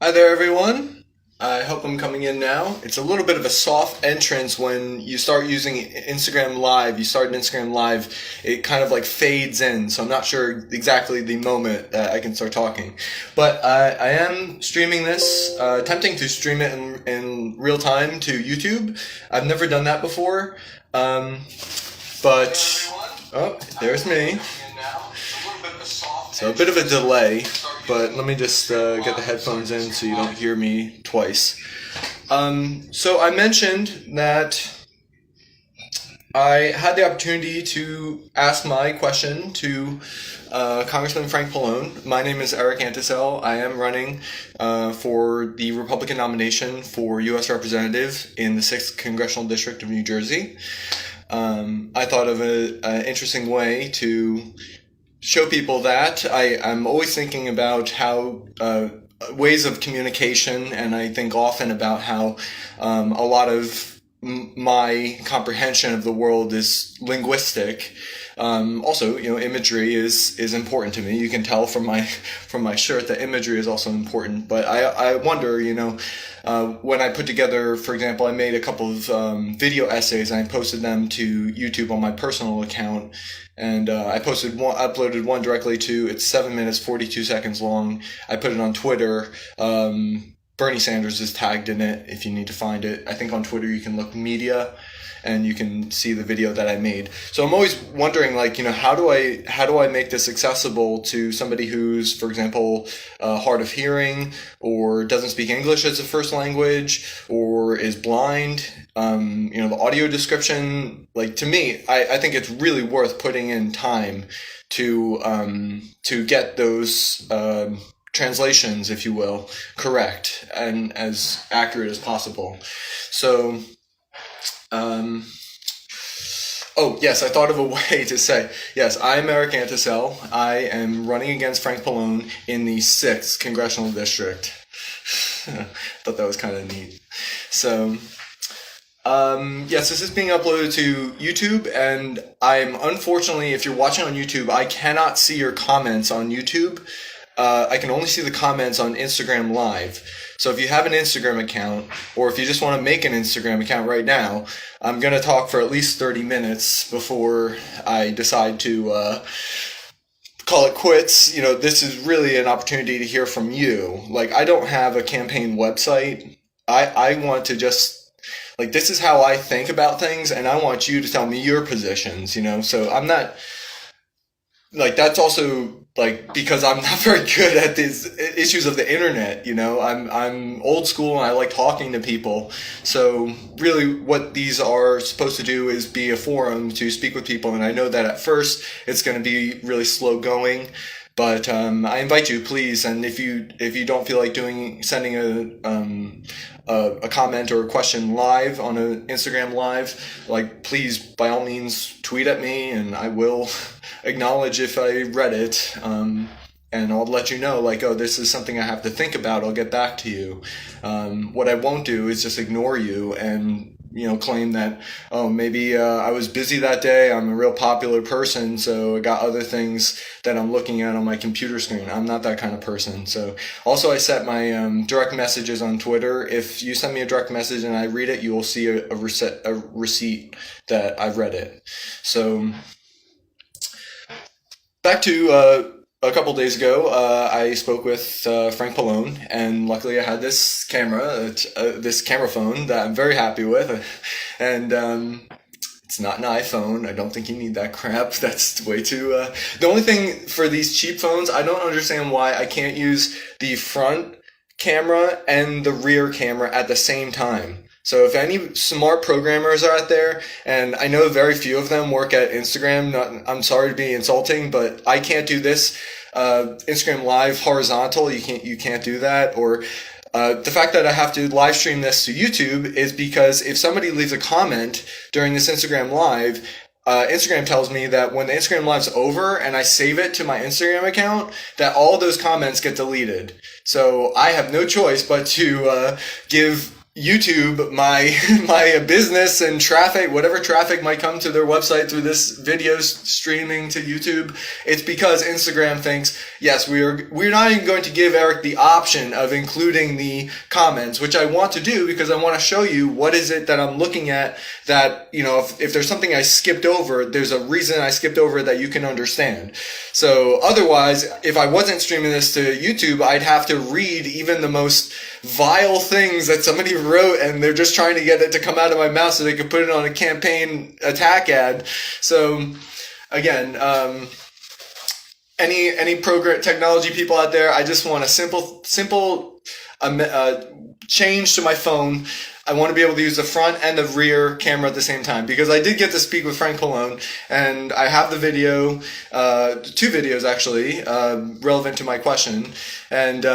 Hi there, everyone. I hope I'm coming in now. It's a little bit of a soft entrance when you start using Instagram Live. You start an Instagram Live, it kind of like fades in, so I'm not sure exactly the moment that I can start talking. But I am streaming this, attempting to stream it in real time to YouTube. I've never done that before, um, but oh, there's me. So a bit of a delay, but let me just get the headphones in so you don't hear me twice. So I mentioned that I had the opportunity to ask my question to Congressman Frank Pallone. My name is Eric Antisell. I am running for the Republican nomination for U.S. Representative in the 6th Congressional District of New Jersey. I thought of an interesting way to show people that I'm always thinking about how ways of communication, and I think often about how a lot of my comprehension of the world is linguistic. Also, imagery is important to me. You can tell from my shirt that imagery is also important. But I wonder, when I put together, for example, I made a couple of video essays and I posted them to YouTube on my personal account. And I uploaded one directly to, it's 7 minutes, 42 seconds long. I put it on Twitter. Bernie Sanders is tagged in it if you need to find it. I think on Twitter you can look media and you can see the video that I made. So I'm always wondering, how do I make this accessible to somebody who's, for example, hard of hearing or doesn't speak English as a first language or is blind? The audio description, to me, I think it's really worth putting in time to get those translations, if you will, correct and as accurate as possible. So, oh, yes, I thought of a way to say, yes, I'm Eric Antisell. I am running against Frank Pallone in the 6th Congressional District. I thought that was kind of neat. So, yes, this is being uploaded to YouTube, and I'm unfortunately, if you're watching on YouTube, I cannot see your comments on YouTube. I can only see the comments on Instagram Live. So if you have an Instagram account, or if you just want to make an Instagram account right now, I'm going to talk for at least 30 minutes before I decide to call it quits. This is really an opportunity to hear from you. I don't have a campaign website. I want to just, this is how I think about things, and I want you to tell me your positions, So I'm not, that's also because I'm not very good at these issues of the internet. I'm old school and I like talking to people. So really what these are supposed to do is be a forum to speak with people. And I know that at first it's going to be really slow going, but I invite you, please. And if you don't feel like sending a comment or a question live on an Instagram Live, please, by all means, tweet at me and I will acknowledge if I read it. And I'll let you know, oh, this is something I have to think about. I'll get back to you. What I won't do is just ignore you and claim that, oh, maybe I was busy that day. I'm a real popular person, so I got other things that I'm looking at on my computer screen. I'm not that kind of person. So also I set my direct messages on Twitter. If you send me a direct message and I read it, you will see a receipt that I've read it. So back to a couple days ago, I spoke with Frank Pallone, and luckily I had this camera phone that I'm very happy with, and it's not an iPhone. I don't think you need that crap. That's way too. The only thing for these cheap phones, I don't understand why I can't use the front camera and the rear camera at the same time. So if any smart programmers are out there, and I know very few of them work at Instagram, I'm sorry to be insulting, but I can't do this. Instagram Live horizontal, you can't do that. Or the fact that I have to live stream this to YouTube is because if somebody leaves a comment during this Instagram Live, Instagram tells me that when the Instagram Live's over and I save it to my Instagram account, that all those comments get deleted. So I have no choice but to give YouTube, my business and traffic, whatever traffic might come to their website through this video streaming to YouTube, it's because Instagram thinks, yes, we're not even going to give Eric the option of including the comments, which I want to do because I want to show you what is it that I'm looking at that, if there's something I skipped over, there's a reason I skipped over that you can understand. So otherwise, if I wasn't streaming this to YouTube, I'd have to read even the most vile things that somebody wrote, and they're just trying to get it to come out of my mouth so they could put it on a campaign attack ad. So again, any program technology people out there, I just want a simple change to my phone. I want to be able to use the front and the rear camera at the same time, because I did get to speak with Frank Pallone, and I have the video, 2 videos actually, relevant to my question. And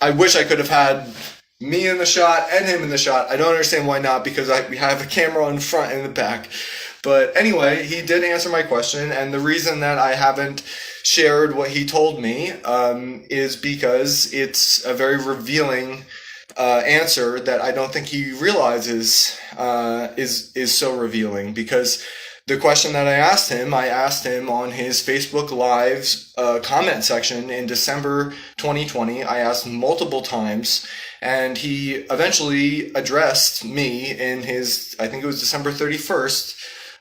I wish I could have had me in the shot and him in the shot. I don't understand why not, because we have a camera on the front and the back. But anyway, he did answer my question, and the reason that I haven't shared what he told me is because it's a very revealing answer that I don't think he realizes is so revealing. Because the question that I asked him on his Facebook Live's comment section in December 2020. I asked multiple times, and he eventually addressed me in his, I think it was December 31st,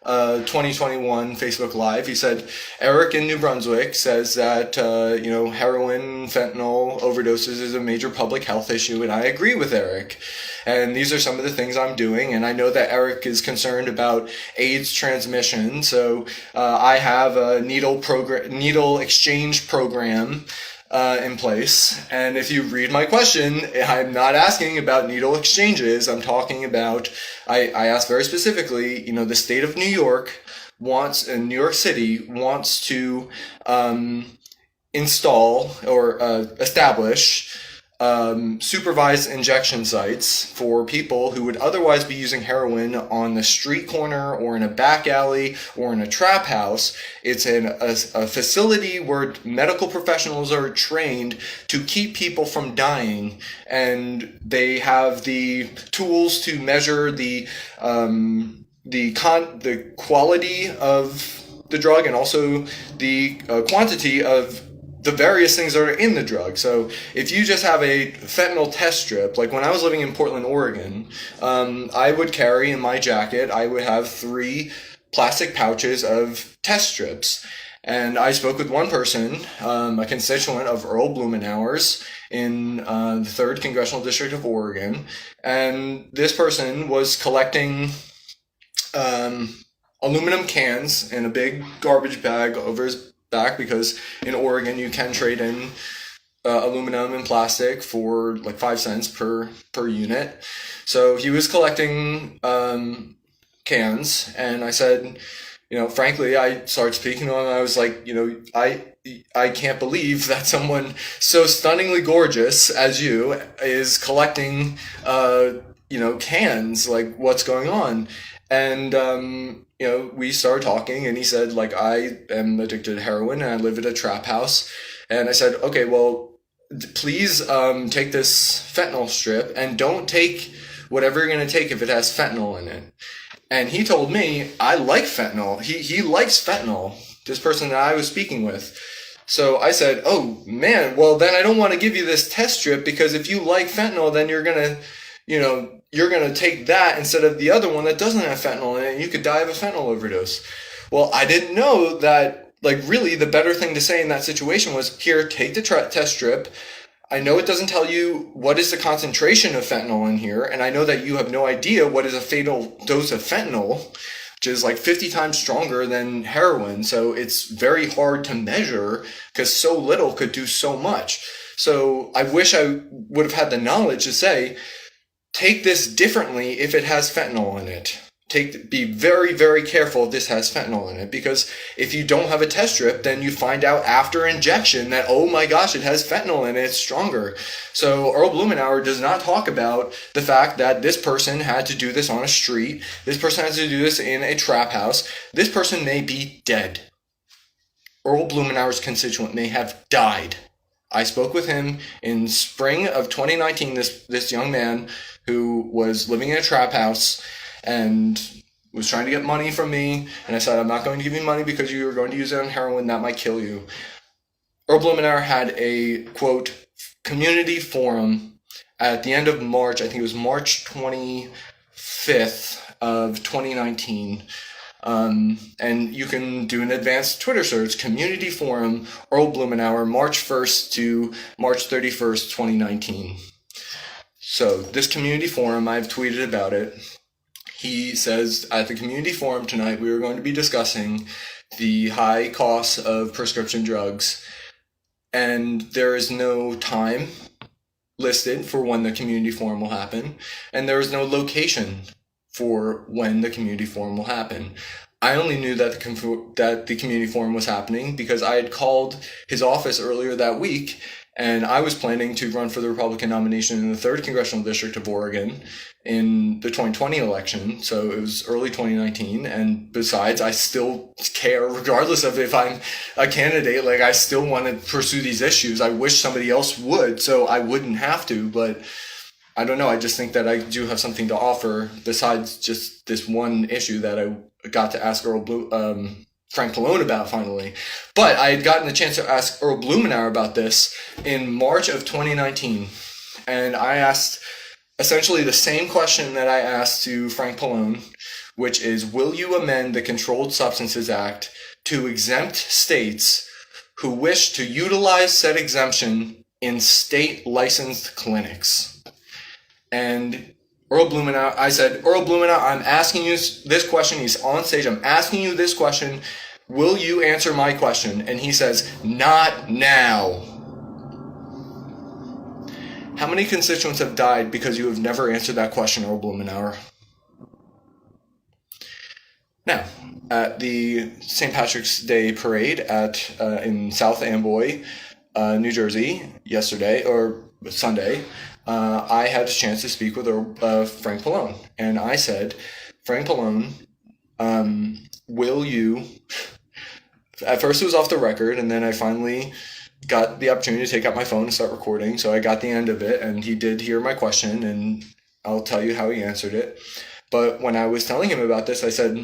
2021 Facebook Live. He said, Eric in New Brunswick says that, heroin, fentanyl overdoses is a major public health issue, and I agree with Eric. And these are some of the things I'm doing, and I know that Eric is concerned about AIDS transmission, so I have a needle exchange program in place. And if you read my question, I'm not asking about needle exchanges. I'm talking about, I asked very specifically, the state of New York New York City wants to install or establish supervised injection sites for people who would otherwise be using heroin on the street corner or in a back alley or in a trap house. It's a facility where medical professionals are trained to keep people from dying, and they have the tools to measure the quality of the drug and also the quantity of the various things that are in the drug. So if you just have a fentanyl test strip, like when I was living in Portland, Oregon, I would carry in my jacket, I would have 3 plastic pouches of test strips. And I spoke with one person, a constituent of Earl Blumenauer's in the 3rd Congressional District of Oregon. And this person was collecting aluminum cans in a big garbage bag over his back, because in Oregon you can trade in aluminum and plastic for like 5 cents per unit. So he was collecting cans, and I said, frankly, I started speaking to him, and I was like, I can't believe that someone so stunningly gorgeous as you is collecting cans. Like, what's going on? And we started talking, and he said, like, I am addicted to heroin and I live at a trap house. And I said, okay, well, please take this fentanyl strip, and don't take whatever you're going to take if it has fentanyl in it. And he told me, I like fentanyl. He likes fentanyl, this person that I was speaking with. So I said, oh man, well then I don't want to give you this test strip, because if you like fentanyl, then you're going to take that instead of the other one that doesn't have fentanyl in it, and you could die of a fentanyl overdose. Well, I didn't know that, like, really the better thing to say in that situation was, here, take the test strip. I know it doesn't tell you what is the concentration of fentanyl in here, and I know that you have no idea what is a fatal dose of fentanyl, which is like 50 times stronger than heroin. So it's very hard to measure, because so little could do so much. So I wish I would have had the knowledge to say, take this differently if it has fentanyl in it. Be very, very careful if this has fentanyl in it, because if you don't have a test strip, then you find out after injection that, oh my gosh, it has fentanyl in it, it's stronger. So Earl Blumenauer does not talk about the fact that this person had to do this on a street. This person has to do this in a trap house. This person may be dead. Earl Blumenauer's constituent may have died I spoke with him in spring of 2019, this young man who was living in a trap house and was trying to get money from me. And I said, I'm not going to give you money because you are going to use it on heroin. That might kill you. Earl Blumenauer had a, quote, community forum at the end of March. I think it was March 25th of 2019. And you can do an advanced Twitter search, Community Forum, Earl Blumenauer, March 1st to March 31st, 2019. So this community forum, I've tweeted about it. He says, at the community forum tonight, we are going to be discussing the high costs of prescription drugs. And there is no time listed for when the community forum will happen. And there is no location for when the community forum will happen. I only knew that the community forum was happening because I had called his office earlier that week, and I was planning to run for the Republican nomination in the 3rd Congressional District of Oregon in the 2020 election. So it was early 2019. And besides, I still care, regardless of if I'm a candidate, like I still want to pursue these issues. I wish somebody else would, so I wouldn't have to, but I don't know. I just think that I do have something to offer besides just this one issue that I got to ask Frank Pallone about finally. But I had gotten the chance to ask Earl Blumenauer about this in March of 2019. And I asked essentially the same question that I asked to Frank Pallone, which is, will you amend the Controlled Substances Act to exempt states who wish to utilize said exemption in state licensed clinics? And Earl Blumenauer, I said, Earl Blumenauer, I'm asking you this question. He's on stage. I'm asking you this question. Will you answer my question? And he says, not now. How many constituents have died because you have never answered that question, Earl Blumenauer? Now, at the St. Patrick's Day parade in South Amboy, New Jersey, yesterday, or Sunday, I had a chance to speak with Frank Pallone. And I said, Frank Pallone, will you... At first it was off the record, and then I finally got the opportunity to take out my phone and start recording. So I got the end of it, and he did hear my question, and I'll tell you how he answered it. But when I was telling him about this, I said,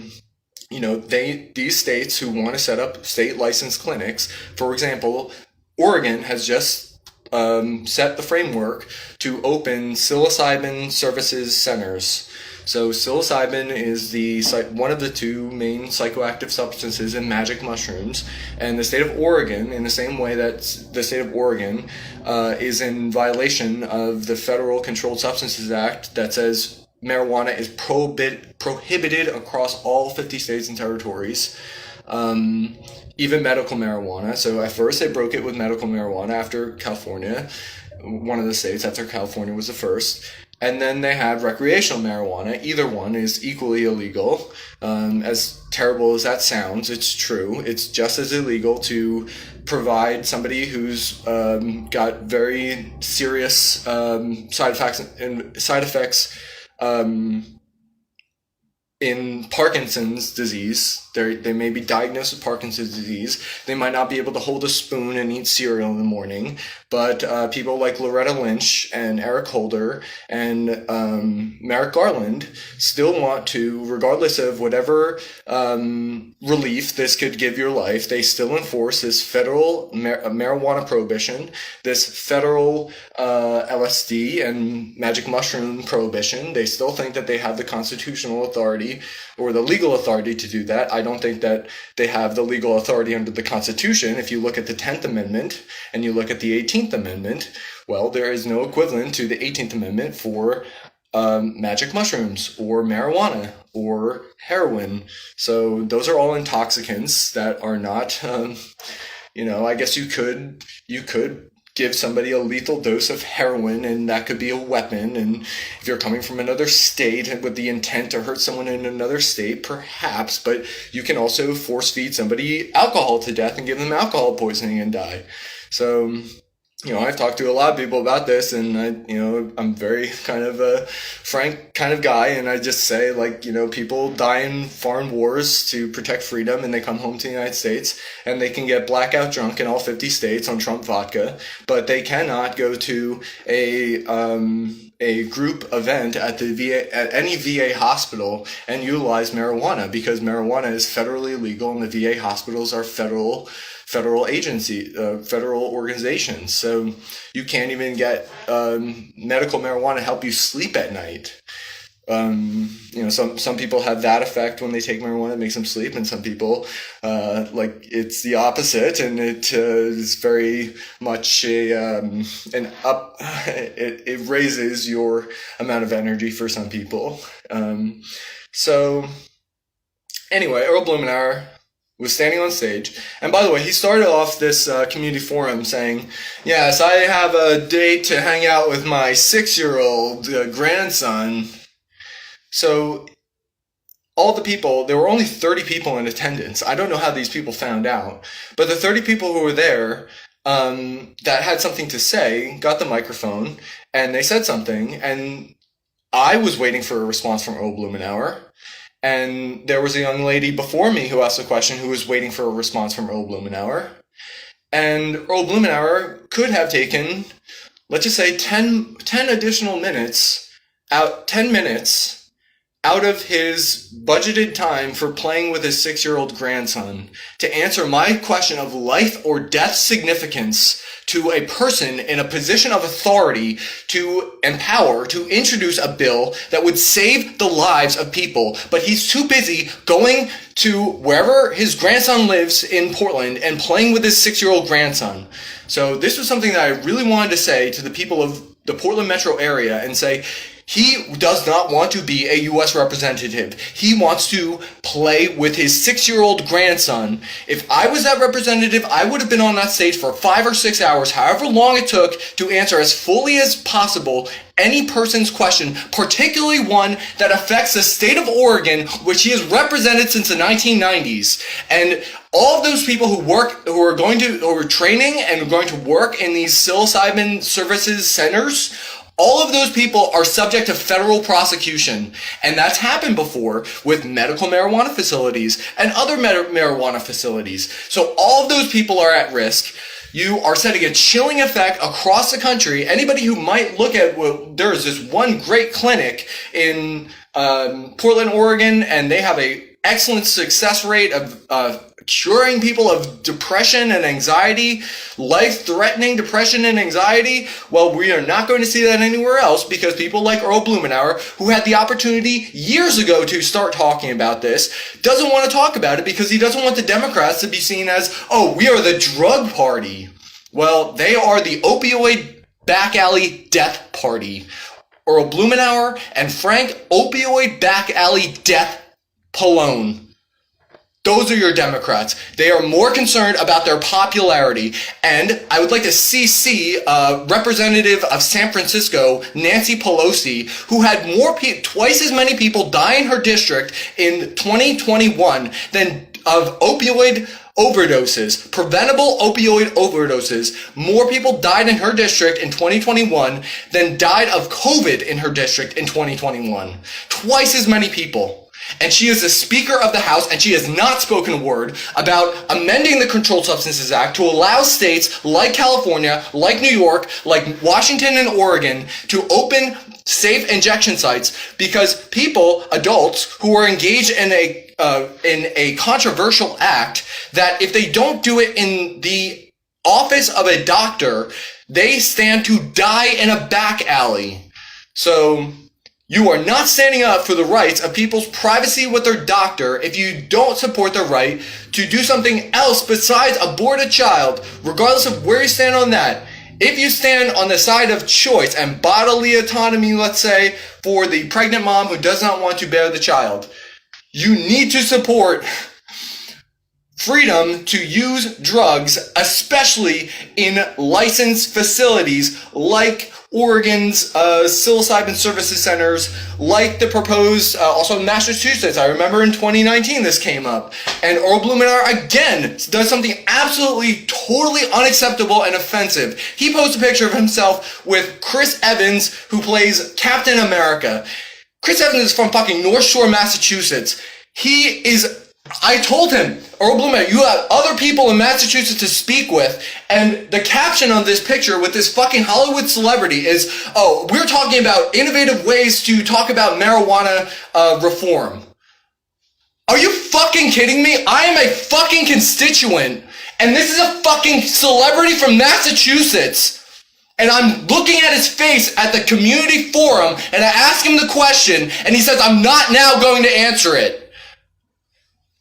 you know, these states who want to set up state licensed clinics, for example, Oregon has just set the framework to open psilocybin services centers. So psilocybin is one of the two main psychoactive substances in magic mushrooms, and the state of Oregon, in the same way that the state of Oregon is in violation of the Federal Controlled Substances Act that says marijuana is prohibited across all 50 states and territories, even medical marijuana. So at first they broke it with medical marijuana after California, one of the states after California was the first. And then they have recreational marijuana. Either one is equally illegal. As terrible as that sounds, it's true. It's just as illegal to provide somebody who's got very serious side effects in Parkinson's disease. They may be diagnosed with Parkinson's disease. They might not be able to hold a spoon and eat cereal in the morning, but people like Loretta Lynch and Eric Holder and Merrick Garland still want to, regardless of whatever relief this could give your life, they still enforce this federal marijuana prohibition, this federal LSD and magic mushroom prohibition. They still think that they have the constitutional authority or the legal authority to do that. I don't think that they have the legal authority under the Constitution. If you look at the 10th Amendment and you look at the 18th Amendment, well, there is no equivalent to the 18th Amendment for magic mushrooms or marijuana or heroin. So those are all intoxicants that are not, I guess you could give somebody a lethal dose of heroin, and that could be a weapon. And if you're coming from another state and with the intent to hurt someone in another state, perhaps, but you can also force feed somebody alcohol to death and give them alcohol poisoning and die. So I've talked to a lot of people about this, and I'm very kind of a frank kind of guy, and I just say, like, people die in foreign wars to protect freedom, and they come home to the United States, and they can get blackout drunk in all 50 states on Trump vodka, but they cannot go to a group event at the at any VA hospital and utilize marijuana, because marijuana is federally illegal, and the VA hospitals are federal agency, federal organizations. So you can't even get medical marijuana to help you sleep at night. Some people have that effect when they take marijuana, it makes them sleep, and some people it's the opposite, and it is very much it raises your amount of energy for some people. So anyway, Earl Blumenauer was standing on stage, and by the way, he started off this community forum saying, "Yes, I have a date to hang out with my 6-year-old grandson." So all the people, there were only 30 people in attendance. I don't know how these people found out, but the 30 people who were there that had something to say got the microphone, and they said something, and I was waiting for a response from Earl Blumenauer. And there was a young lady before me who asked a question who was waiting for a response from Earl Blumenauer. And Earl Blumenauer could have taken, let's just say 10 additional minutes, 10 minutes out of his budgeted time for playing with his 6-year-old grandson to answer my question of life or death significance to a person in a position of authority to empower, to introduce a bill that would save the lives of people. But he's too busy going to wherever his grandson lives in Portland and playing with his 6-year-old grandson. So this was something that I really wanted to say to the people of the Portland metro area and say, he does not want to be a U.S. representative. He wants to play with his 6-year-old grandson. If I was that representative, I would have been on that stage for 5 or 6 hours, however long it took, to answer as fully as possible any person's question, particularly one that affects the state of Oregon, which he has represented since the 1990s. And all of those people who are training and going to work in these psilocybin services centers, all of those people are subject to federal prosecution. And that's happened before with medical marijuana facilities and other marijuana facilities. So all of those people are at risk. You are setting a chilling effect across the country. Anybody who might look at, there is this one great clinic in Portland, Oregon, and they have a excellent success rate of curing people of depression and anxiety, life-threatening depression and anxiety. Well, we are not going to see that anywhere else, because people like Earl Blumenauer, who had the opportunity years ago to start talking about this, doesn't want to talk about it because he doesn't want the Democrats to be seen as, oh, we are the drug party. Well, they are the opioid back alley death party. Earl Blumenauer and Frank Opioid Back Alley Death Pallone. Those are your Democrats. They are more concerned about their popularity. And I would like to CC Representative of San Francisco, Nancy Pelosi, who had twice as many people die in her district in 2021 than of opioid overdoses, preventable opioid overdoses. More people died in her district in 2021 than died of COVID in her district in 2021. Twice as many people. And she is the Speaker of the House, and she has not spoken a word about amending the Controlled Substances Act to allow states like California, like New York, like Washington and Oregon to open safe injection sites, because people, adults, who are engaged in a controversial act, that if they don't do it in the office of a doctor, they stand to die in a back alley. So you are not standing up for the rights of people's privacy with their doctor if you don't support the right to do something else besides abort a child, regardless of where you stand on that. If you stand on the side of choice and bodily autonomy, let's say, for the pregnant mom who does not want to bear the child, you need to support freedom to use drugs, especially in licensed facilities like Oregon's psilocybin services centers, like the proposed, also in Massachusetts. I remember in 2019 this came up. And Earl Blumenauer, again, does something absolutely, totally unacceptable and offensive. He posts a picture of himself with Chris Evans, who plays Captain America. Chris Evans is from fucking North Shore, Massachusetts. I told him, Earl Blumenauer, you have other people in Massachusetts to speak with, and the caption on this picture with this fucking Hollywood celebrity is, oh, we're talking about innovative ways to talk about marijuana reform. Are you fucking kidding me? I am a fucking constituent, and this is a fucking celebrity from Massachusetts, and I'm looking at his face at the community forum, and I ask him the question, and he says, I'm not now going to answer it.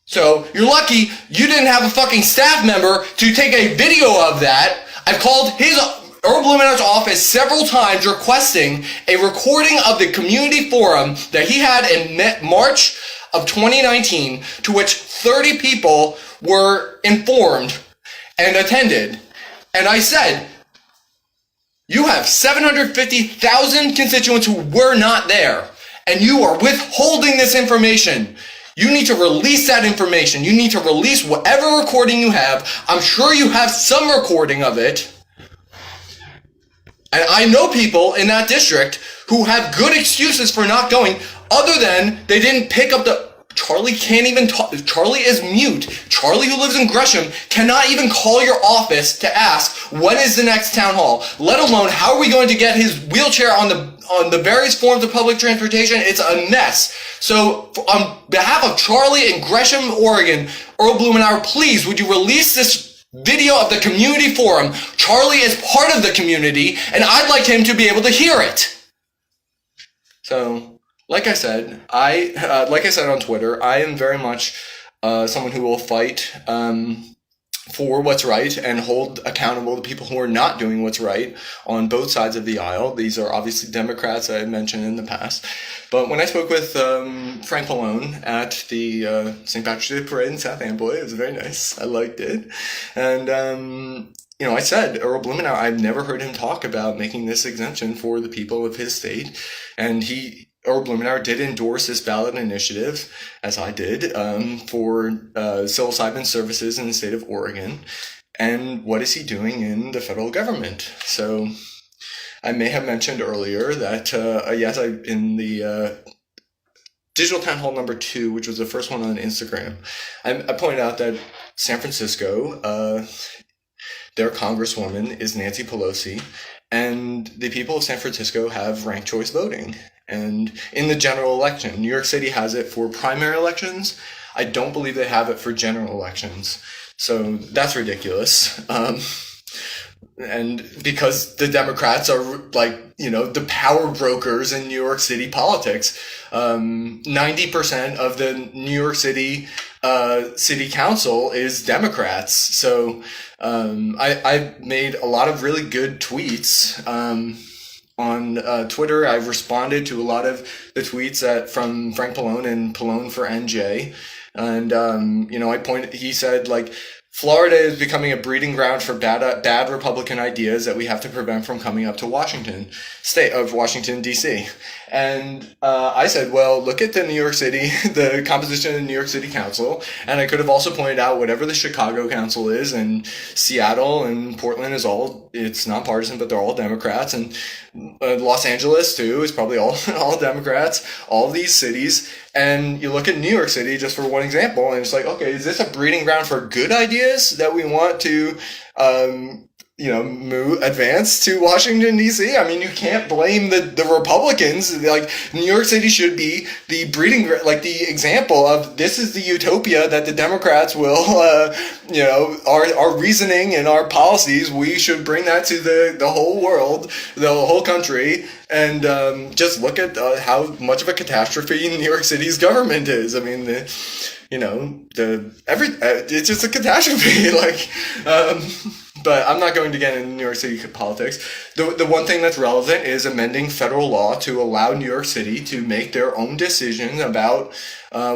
So, you're lucky you didn't have a fucking staff member to take a video of that. I've called Earl Blumenauer's office several times requesting a recording of the community forum that he had in March of 2019, to which 30 people were informed and attended. And I said, you have 750,000 constituents who were not there, and you are withholding this information. You need to release that information. You need to release whatever recording you have. I'm sure you have some recording of it. And I know people in that district who have good excuses for not going, other than they didn't pick up Charlie can't even talk. Charlie is mute. Charlie, who lives in Gresham, cannot even call your office to ask, when is the next town hall? Let alone, how are we going to get his wheelchair on the various forms of public transportation? It's a mess. So, on behalf of Charlie in Gresham, Oregon, Earl Blumenauer, please, would you release this video of the community forum? Charlie is part of the community, and I'd like him to be able to hear it. So, like I said on Twitter, I am very much someone who will fight for what's right and hold accountable the people who are not doing what's right on both sides of the aisle. These are obviously Democrats I mentioned in the past. But when I spoke with Frank Pallone at the St. Patrick's Day Parade in South Amboy, it was very nice. I liked it. And, I said, Earl Blumenauer, I've never heard him talk about making this exemption for the people of his state. And Earl Blumenauer did endorse this ballot initiative, as I did, for psilocybin services in the state of Oregon. And what is he doing in the federal government? So I may have mentioned earlier that, in the Digital Town Hall number 2, which was the first one on Instagram, I pointed out that San Francisco, their congresswoman is Nancy Pelosi, and the people of San Francisco have ranked choice voting. And in the general election, New York City has it for primary elections. I don't believe they have it for general elections. So that's ridiculous. And because the Democrats are the power brokers in New York City politics, 90% of the New York City city council is Democrats. So I made a lot of really good tweets on Twitter. I've responded to a lot of the tweets from Frank Pallone and Pallone for NJ. And, he said, Florida is becoming a breeding ground for bad Republican ideas that we have to prevent from coming up to Washington D.C. And I said, well, look at the the composition of the New York City Council. And I could have also pointed out whatever the Chicago Council is, and Seattle and Portland it's nonpartisan, but they're all Democrats. And Los Angeles, too, is probably all Democrats. All these cities. And you look at New York City, just for one example, and it's okay, is this a breeding ground for good ideas that we want to, advance to Washington, D.C.? I mean, you can't blame the Republicans. New York City should be the breeding, the example of this is the utopia that the Democrats will, our reasoning and our policies, we should bring that to the whole world, the whole country. And just look at how much of a catastrophe New York City's government is. I mean, it's just a catastrophe. But I'm not going to get into New York City politics. The one thing that's relevant is amending federal law to allow New York City to make their own decisions about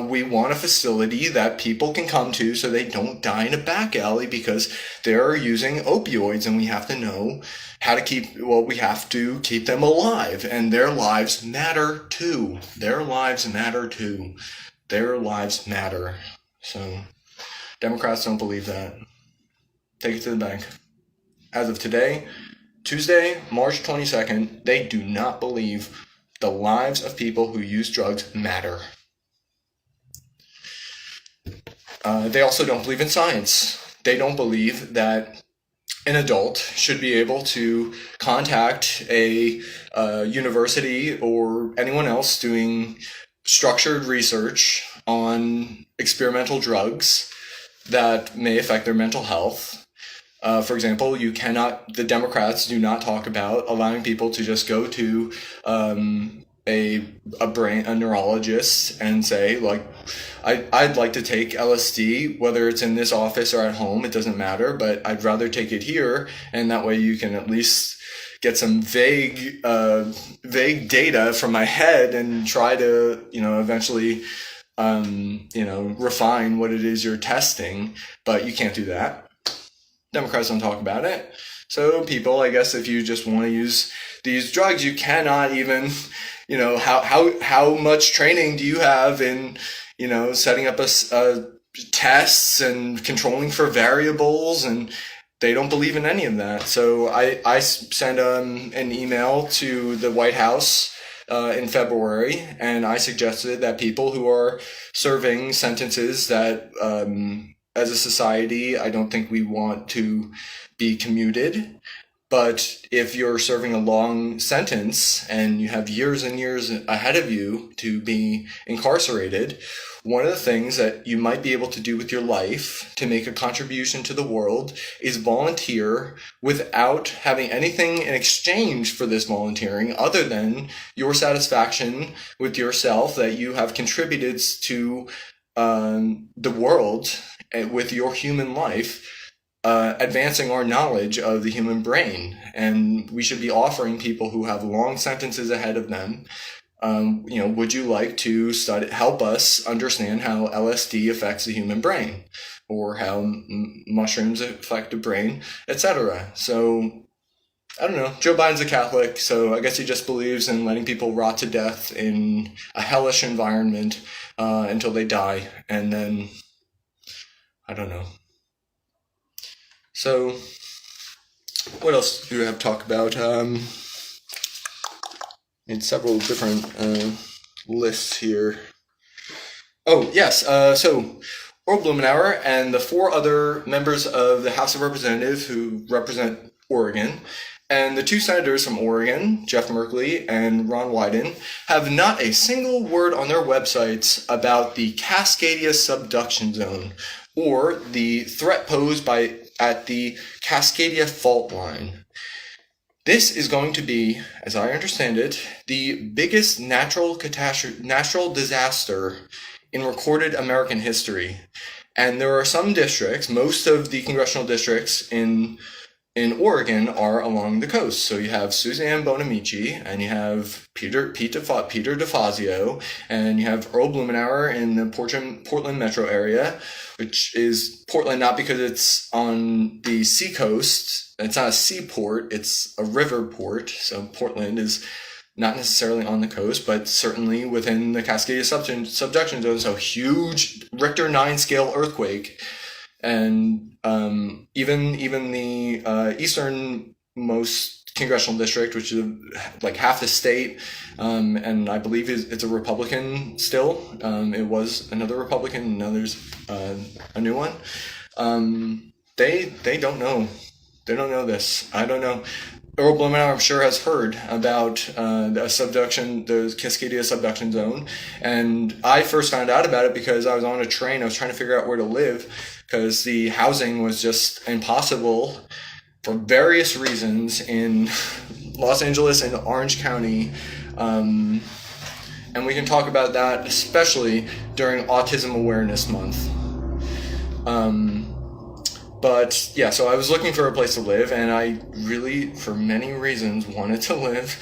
we want a facility that people can come to so they don't die in a back alley because they're using opioids, and we have to know how to we have to keep them alive, and their lives matter too. Their lives matter too. Their lives matter. So Democrats don't believe that. Take it to the bank. As of today, Tuesday, March 22nd, they do not believe the lives of people who use drugs matter. They also don't believe in science. They don't believe that an adult should be able to contact a university or anyone else doing structured research on experimental drugs that may affect their mental health. For example, the Democrats do not talk about allowing people to just go to a neurologist and say, like, I'd like to take LSD, whether it's in this office or at home, it doesn't matter, but I'd rather take it here, and that way you can at least get some vague data from my head and try to, eventually, refine what it is you're testing, but you can't do that. Democrats don't talk about it. So people, I guess, if you just want to use these drugs, you cannot even, how much training do you have in, setting up tests and controlling for variables, and they don't believe in any of that. So I sent an email to the White House in February, and I suggested that people who are serving sentences that as a society, I don't think we want to be commuted. But if you're serving a long sentence and you have years and years ahead of you to be incarcerated, one of the things that you might be able to do with your life to make a contribution to the world is volunteer without having anything in exchange for this volunteering other than your satisfaction with yourself that you have contributed to the world with your human life, advancing our knowledge of the human brain. And we should be offering people who have long sentences ahead of them, would you like to help us understand how LSD affects the human brain, or how mushrooms affect the brain, etc. So, I don't know. Joe Biden's a Catholic, so I guess he just believes in letting people rot to death in a hellish environment until they die, and then I don't know. So, what else do we have to talk about? In several different lists here. Oh, yes. So, Earl Blumenauer and the 4 other members of the House of Representatives who represent Oregon, and the 2 senators from Oregon, Jeff Merkley and Ron Wyden, have not a single word on their websites about the Cascadia subduction zone, or the threat posed at the Cascadia fault line. This is going to be, as I understand it, the biggest natural disaster in recorded American history. And there are some districts, most of the congressional districts in Oregon are along the coast. So you have Suzanne Bonamici, and you have Peter DeFazio, and you have Earl Blumenauer in the Portland metro area, which is Portland not because it's on the seacoast. It's not a seaport, it's a river port. So Portland is not necessarily on the coast, but certainly within the Cascadia subduction zone. So huge Richter 9 scale earthquake. And even the easternmost congressional district, which is like half the state, and I believe it's a Republican still. It was another Republican, now there's a new one. They don't know. They don't know this. I don't know. Earl Blumenauer, I'm sure, has heard about the Cascadia subduction zone. And I first found out about it because I was on a train. I was trying to figure out where to live because the housing was just impossible for various reasons in Los Angeles and Orange County. And we can talk about that, especially during Autism Awareness Month. But yeah, so I was looking for a place to live, and I really, for many reasons, wanted to live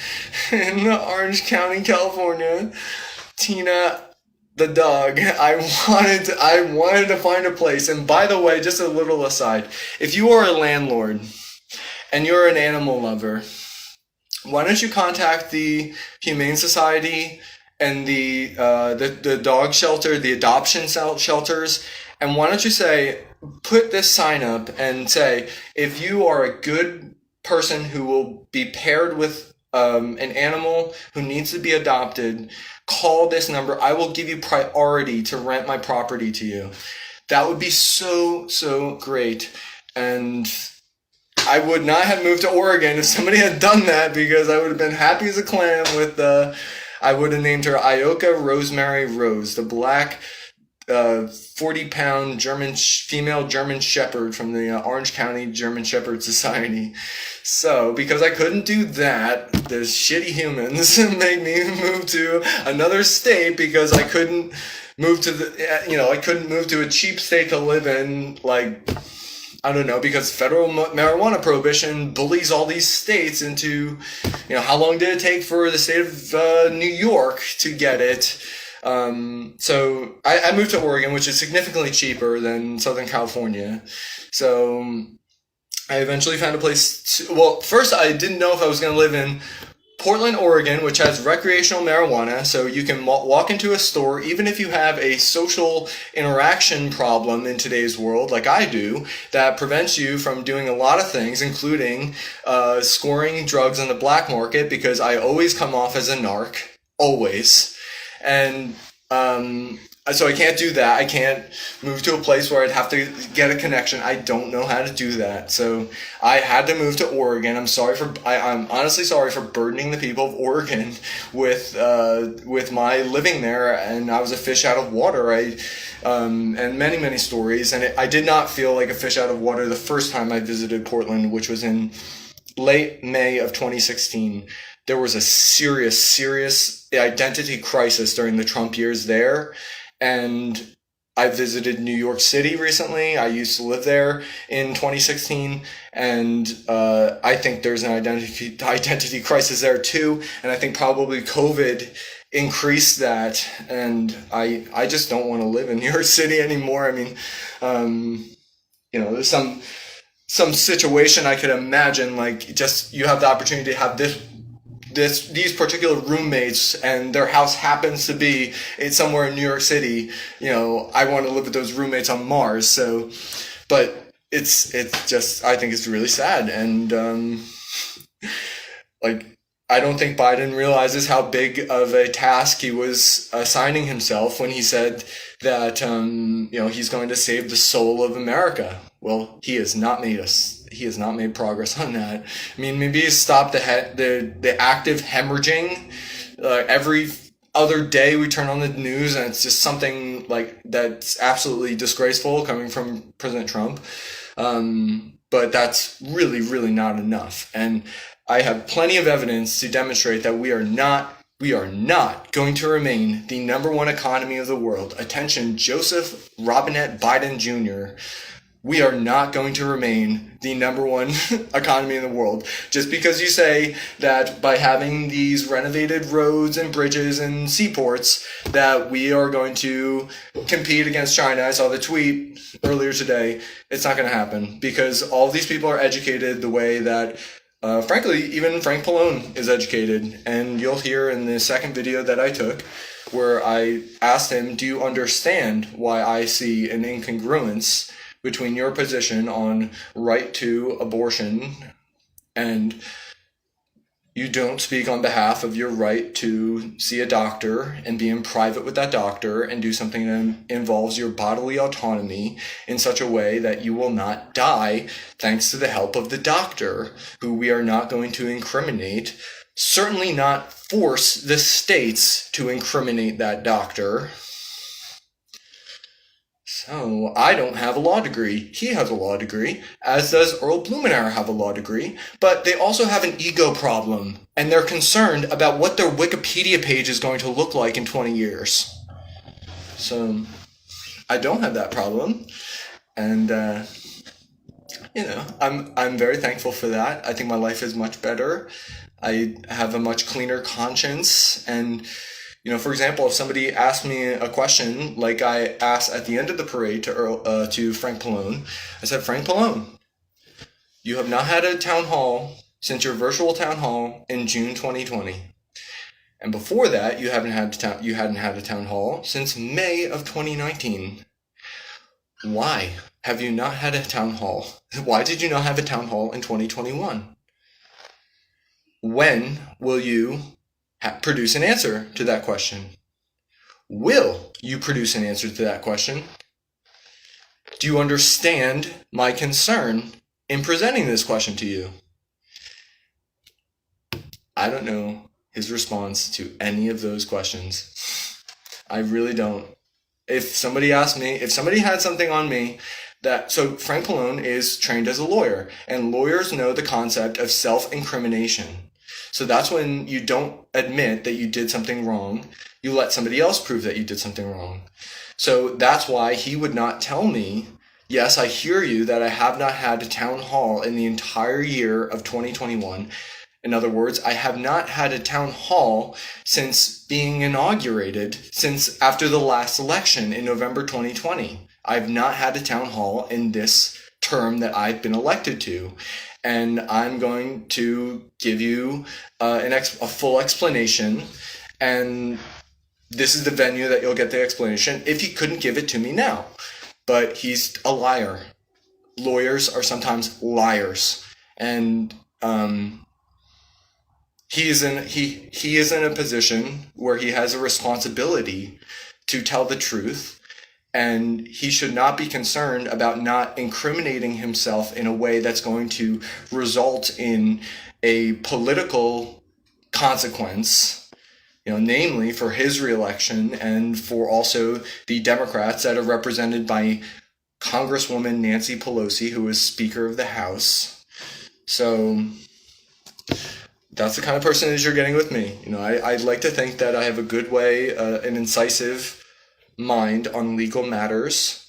in Orange County, California. Tina, the dog. I wanted to find a place. And by the way, just a little aside, if you are a landlord and you're an animal lover, why don't you contact the Humane Society and the dog shelter, the adoption shelters, and why don't you say, put this sign up and say, if you are a good person who will be paired with an animal who needs to be adopted, call this number. I will give you priority to rent my property to you. That would be so, so great. And I would not have moved to Oregon if somebody had done that, because I would have been happy as a clam with I would have named her Ioka Rosemary Rose, the black 40-pound female German Shepherd from the Orange County German Shepherd Society. So, because I couldn't do that, the shitty humans made me move to another state, because I couldn't move to I couldn't move to a cheap state to live in, like, I don't know, because federal marijuana prohibition bullies all these states into, how long did it take for the state of New York to get it? So I moved to Oregon, which is significantly cheaper than Southern California. So I eventually found a place well, first I didn't know if I was going to live in Portland, Oregon, which has recreational marijuana, so you can walk into a store, even if you have a social interaction problem in today's world, like I do, that prevents you from doing a lot of things, including scoring drugs on the black market, because I always come off as a narc, always. And so I can't do that. I can't move to a place where I'd have to get a connection. I don't know how to do that. So I had to move to Oregon. I'm honestly sorry for burdening the people of Oregon with my living there. And I was a fish out of water. And many, many stories. And I did not feel like a fish out of water the first time I visited Portland, which was in late May of 2016. There was a serious identity crisis during the Trump years there. And I visited New York City recently. I used to live there in 2016. And I think there's an identity crisis there too. And I think probably COVID increased that. And I just don't want to live in New York City anymore. I mean, there's some situation I could imagine, like, just you have the opportunity to have these particular roommates, and their house happens to be somewhere in New York City. I want to live with those roommates on Mars. So, but it's just, I think it's really sad. And I don't think Biden realizes how big of a task he was assigning himself when he said that he's going to save the soul of America. Well, he has not made progress on that. I mean, maybe he's stopped the active hemorrhaging. Every other day we turn on the news and it's just something like that's absolutely disgraceful coming from President Trump. But that's really, really not enough. And I have plenty of evidence to demonstrate that we are not going to remain the number one economy of the world. Attention, Joseph Robinette Biden Jr. We are not going to remain the number one economy in the world. Just because you say that by having these renovated roads and bridges and seaports that we are going to compete against China. I saw the tweet earlier today. It's not going to happen, because all these people are educated the way that frankly, even Frank Pallone is educated. And you'll hear in the second video that I took where I asked him, do you understand why I see an incongruence between your position on right to abortion and you don't speak on behalf of your right to see a doctor and be in private with that doctor and do something that involves your bodily autonomy in such a way that you will not die thanks to the help of the doctor, who we are not going to incriminate, certainly not force the states to incriminate that doctor. So, I don't have a law degree. He has a law degree, as does Earl Blumenauer have a law degree, but they also have an ego problem, and they're concerned about what their Wikipedia page is going to look like in 20 years. So, I don't have that problem, and I'm very thankful for that. I think my life is much better. I have a much cleaner conscience. And, for example, if somebody asked me a question like I asked at the end of the parade to Frank Pallone, I said, Frank Pallone, you have not had a town hall since your virtual town hall in June 2020. And before that, you hadn't had a town hall since May of 2019. Why have you not had a town hall? Why did you not have a town hall in 2021? When will you produce an answer to that question? Will you produce an answer to that question? Do you understand my concern in presenting this question to you? I don't know his response to any of those questions. I really don't. If somebody asked me, if somebody had something on me so Frank Pallone is trained as a lawyer, and lawyers know the concept of self-incrimination. So that's when you don't admit that you did something wrong. You let somebody else prove that you did something wrong. So that's why he would not tell me, yes, I hear you that I have not had a town hall in the entire year of 2021. In other words, I have not had a town hall since being inaugurated, since after the last election in November 2020. I've not had a town hall in this term that I've been elected to. And I'm going to give you a full explanation. And this is the venue that you'll get the explanation if he couldn't give it to me now. But he's a liar. Lawyers are sometimes liars. And he is in a position where he has a responsibility to tell the truth, and he should not be concerned about not incriminating himself in a way that's going to result in a political consequence, namely for his reelection and for also the Democrats that are represented by Congresswoman Nancy Pelosi, who is Speaker of the House. So that's the kind of person that you're getting with me. I'd like to think that I have a good way, an incisive mind on legal matters,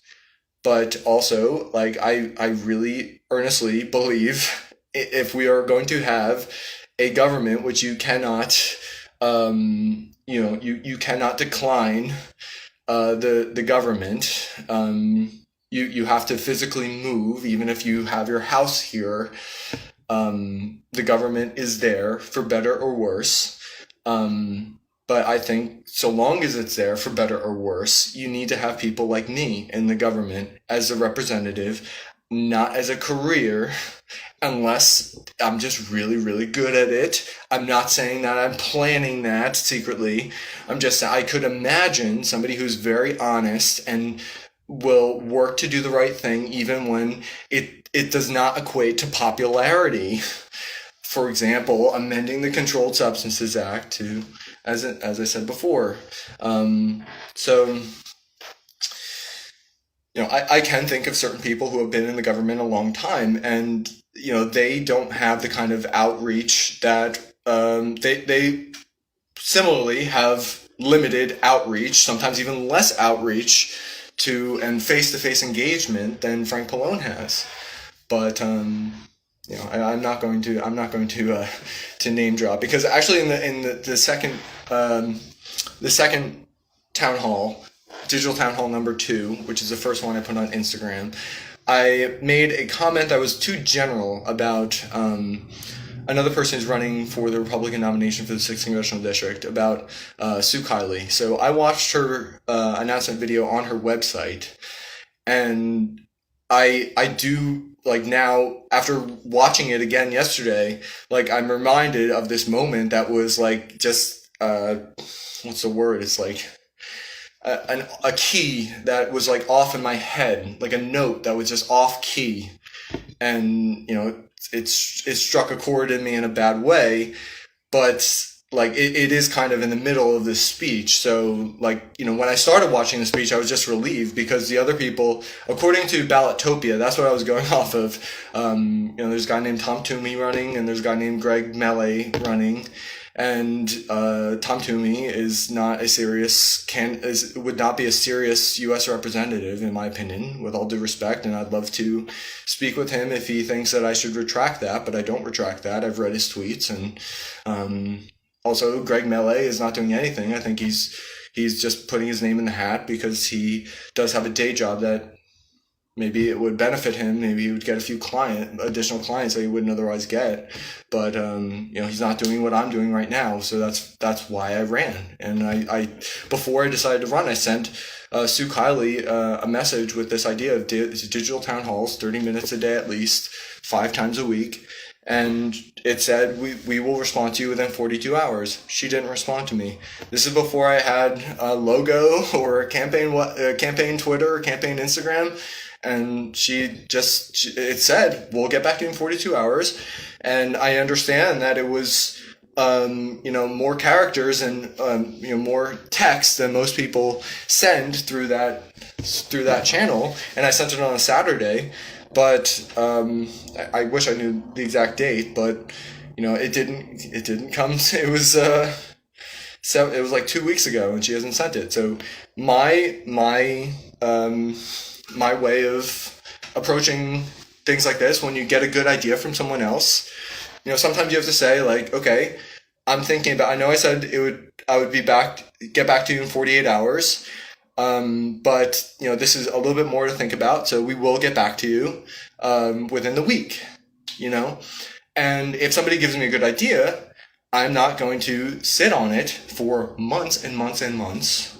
but also, I really earnestly believe if we are going to have a government which you cannot, you cannot decline the government. You have to physically move, even if you have your house here. The government is there for better or worse. But I think so long as it's there for better or worse, you need to have people like me in the government as a representative, not as a career, unless I'm just really, really good at it. I'm not saying that I'm planning that secretly. I'm just saying I could imagine somebody who's very honest and will work to do the right thing even when it does not equate to popularity. For example, amending the Controlled Substances Act to, as I said before. I can think of certain people who have been in the government a long time, and they don't have the kind of outreach that they similarly have limited outreach, sometimes even less outreach to and face-to-face engagement than Frank Pallone has. But I'm not going to name drop, because actually in the second town hall, digital town hall number 2, which is the first one I put on Instagram, I made a comment that was too general about another person who's running for the Republican nomination for the 6th Congressional District, about Sue Kiley. So I watched her announcement video on her website, and I do, now, after watching it again yesterday, I'm reminded of this moment that was just, what's the word? It's a key that was off in my head, a note that was just off key. And, it struck a chord in me in a bad way, but it is kind of in the middle of this speech. So when I started watching the speech, I was just relieved, because the other people, according to Ballottopia, that's what I was going off of. There's a guy named Tom Toomey running, and there's a guy named Greg Melee running. And Tom Toomey is not a serious would not be a serious U.S. representative, in my opinion, with all due respect. And I'd love to speak with him if he thinks that I should retract that, but I don't retract that. I've read his tweets, and also Greg Melee is not doing anything. I think he's just putting his name in the hat because he does have a day job that maybe it would benefit him. Maybe he would get a few additional clients that he wouldn't otherwise get. But he's not doing what I'm doing right now. So that's why I ran. And I before I decided to run, I sent Sue Kiley a message with this idea of digital town halls, 30 minutes a day at least, 5 times a week. And it said, we will respond to you within 42 hours. She didn't respond to me. This is before I had a logo or a campaign Twitter or campaign Instagram. And it said, we'll get back to you in 42 hours. And I understand that it was, more characters and, more text than most people send through that channel. And I sent it on a Saturday, but, I wish I knew the exact date, but, it didn't come. It was, it was like 2 weeks ago and she hasn't sent it. So my way of approaching things like this, when you get a good idea from someone else, sometimes you have to say, like, okay, I'm thinking about, I know I said I would get back to you in 48 hours. But this is a little bit more to think about. So we will get back to you, within the week, and if somebody gives me a good idea, I'm not going to sit on it for months and months and months.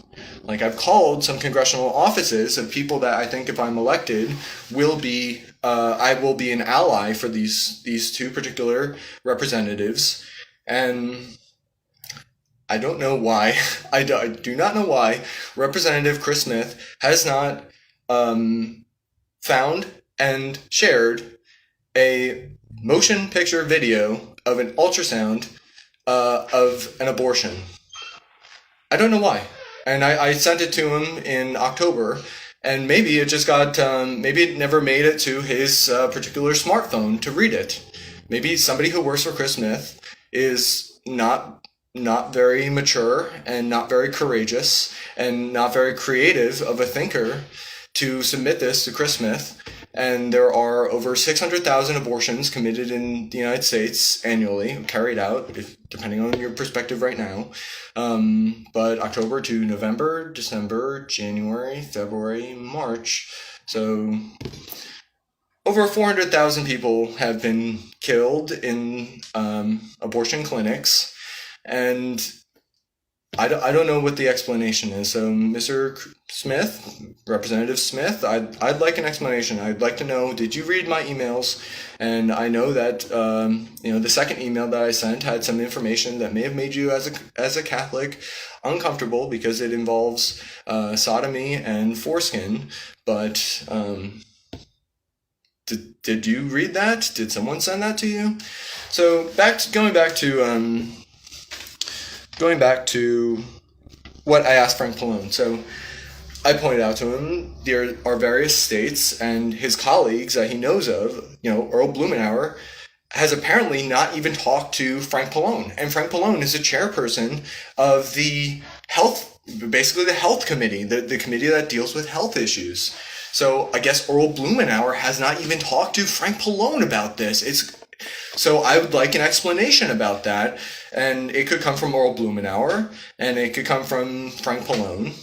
Like, I've called some congressional offices of people that I think if I'm elected I will be an ally for these 2 particular representatives. And I don't know why, I do not know why Representative Chris Smith has not found and shared a motion picture video of an ultrasound of an abortion. I don't know why. And I sent it to him in October, and maybe it just maybe it never made it to his particular smartphone to read it. Maybe somebody who works for Chris Smith is not very mature and not very courageous and not very creative of a thinker to submit this to Chris Smith. And there are over 600,000 abortions committed in the United States annually, carried out, depending on your perspective right now. But October to November, December, January, February, March. So over 400,000 people have been killed in abortion clinics. And I don't know what the explanation is. So, Mr. Smith, Representative Smith, I'd like an explanation. I'd like to know, did you read my emails? And I know that, the second email that I sent had some information that may have made you, as a Catholic, uncomfortable because it involves sodomy and foreskin. But did you read that? Did someone send that to you? So, going back to what I asked Frank Pallone. So I pointed out to him there are various states and his colleagues that he knows of, Earl Blumenauer, has apparently not even talked to Frank Pallone. And Frank Pallone is the chairperson of the health committee, the committee that deals with health issues. So I guess Earl Blumenauer has not even talked to Frank Pallone about this. So I would like an explanation about that, and it could come from Earl Blumenauer, and it could come from Frank Pallone.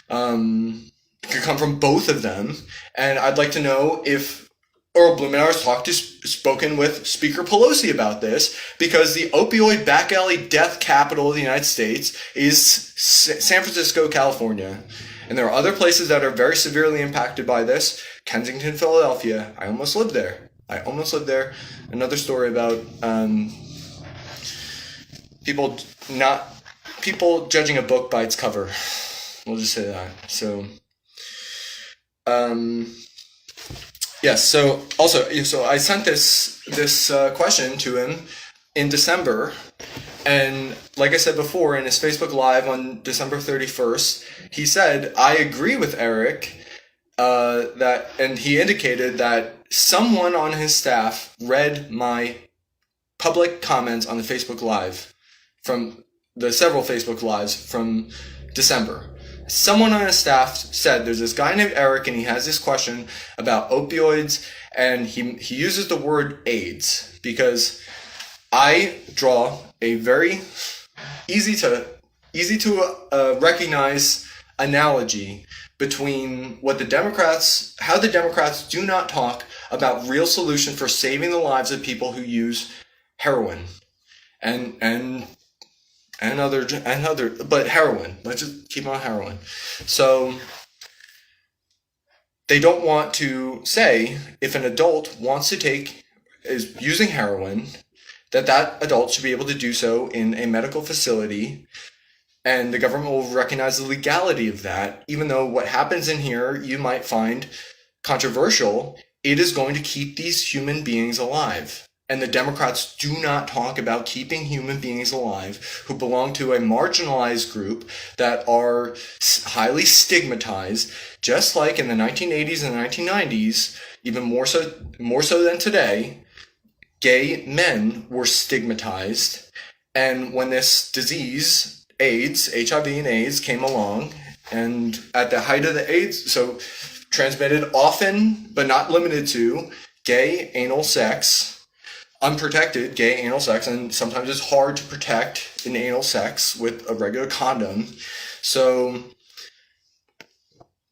It could come from both of them, and I'd like to know if Earl Blumenauer has spoken with Speaker Pelosi about this, because the opioid back alley death capital of the United States is San Francisco, California. And there are other places that are very severely impacted by this. Kensington, Philadelphia. I almost lived there. Another story about people judging a book by its cover. We'll just say that. So, yes. So I sent this question to him in December, and like I said before, in his Facebook Live on December 31st, he said, "I agree with Eric." And he indicated that someone on his staff read my public comments on the Facebook Live. from the several Facebook Lives from December. Someone on his staff said there's this guy named Eric and he has this question about opioids, and he uses the word AIDS because I draw a very easy to recognize analogy between how the Democrats do not talk about real solution for saving the lives of people who use heroin and other, but heroin. Let's just keep on heroin. So they don't want to say if an adult is using heroin, that adult should be able to do so in a medical facility, and the government will recognize the legality of that. Even though what happens in here you might find controversial, it is going to keep these human beings alive. And the Democrats do not talk about keeping human beings alive who belong to a marginalized group that are highly stigmatized, just like in the 1980s and 1990s, even more so than today. Gay men were stigmatized, and when this disease, AIDS, HIV and AIDS, came along, and at the height of the AIDS, so transmitted often, but not limited to, gay anal sex, unprotected gay anal sex, and sometimes it's hard to protect in anal sex with a regular condom. So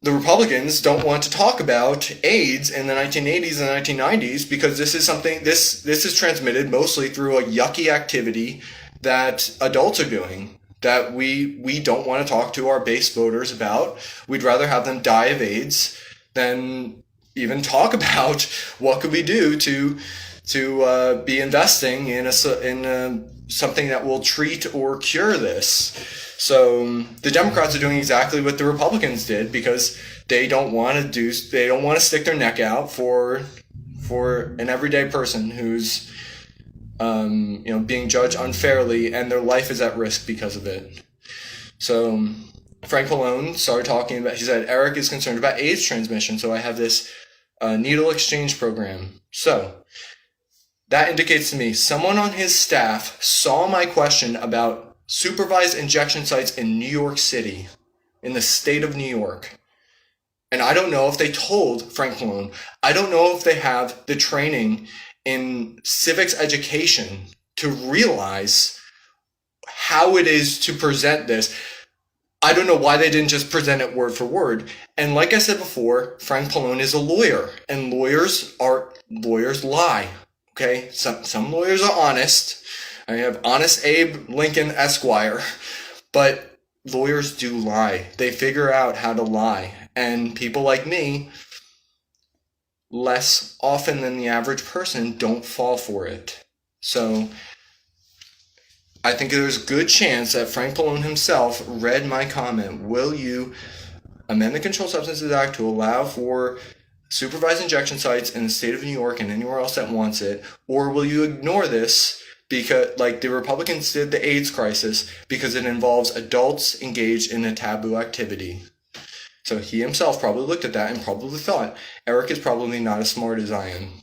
the Republicans don't want to talk about AIDS in the 1980s and 1990s because this is transmitted mostly through a yucky activity that adults are doing that we don't want to talk to our base voters about. We'd rather have them die of AIDS than even talk about what could we do to be investing in something that will treat or cure this. So the Democrats are doing exactly what the Republicans did because they don't want to stick their neck out for an everyday person who's being judged unfairly and their life is at risk because of it. So Frank Pallone started talking about, he said, Eric is concerned about AIDS transmission, so I have this needle exchange program. So that indicates to me someone on his staff saw my question about supervised injection sites in New York City, in the state of New York. And I don't know if they told Frank Pallone. I don't know if they have the training in civics education to realize how it is to present this. I don't know why they didn't just present it word for word. And like I said before, Frank Pallone is a lawyer, and lawyers lie. Okay, some lawyers are honest. I have Honest Abe Lincoln Esquire, but lawyers do lie. They figure out how to lie, and people like me, less often than the average person, don't fall for it. So I think there's a good chance that Frank Pallone himself read my comment. Will you amend the Controlled Substances Act to allow for supervised injection sites in the state of New York and anywhere else that wants it, or will you ignore this because, like the Republicans did the AIDS crisis, because it involves adults engaged in a taboo activity? So he himself probably looked at that and probably thought, Eric is probably not as smart as I am.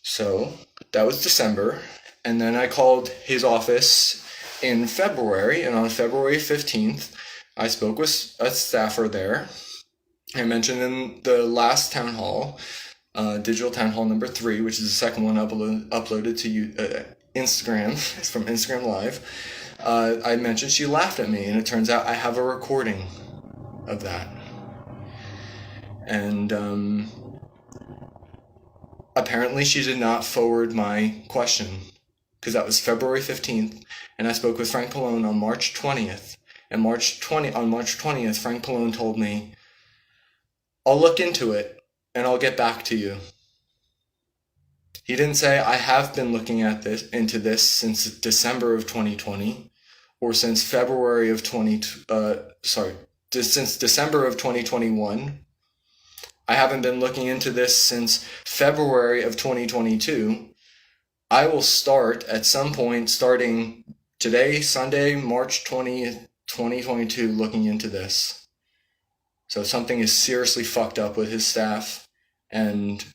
So that was December, and then I called his office in February, and on February 15th, I spoke with a staffer there. I mentioned in the last town hall, digital town hall number 3, which is the second one uploaded to Instagram. It's from Instagram Live. I mentioned she laughed at me, and it turns out I have a recording of that. And apparently she did not forward my question, because that was February 15th, and I spoke with Frank Pallone on March 20th. And on March 20th, Frank Pallone told me, I'll look into it, and I'll get back to you. He didn't say, I have been looking into this since December of 2020, or since December of 2021. I haven't been looking into this since February of 2022. I will start at some point, starting today, Sunday, March 20th, 2022, looking into this. So something is seriously fucked up with his staff, and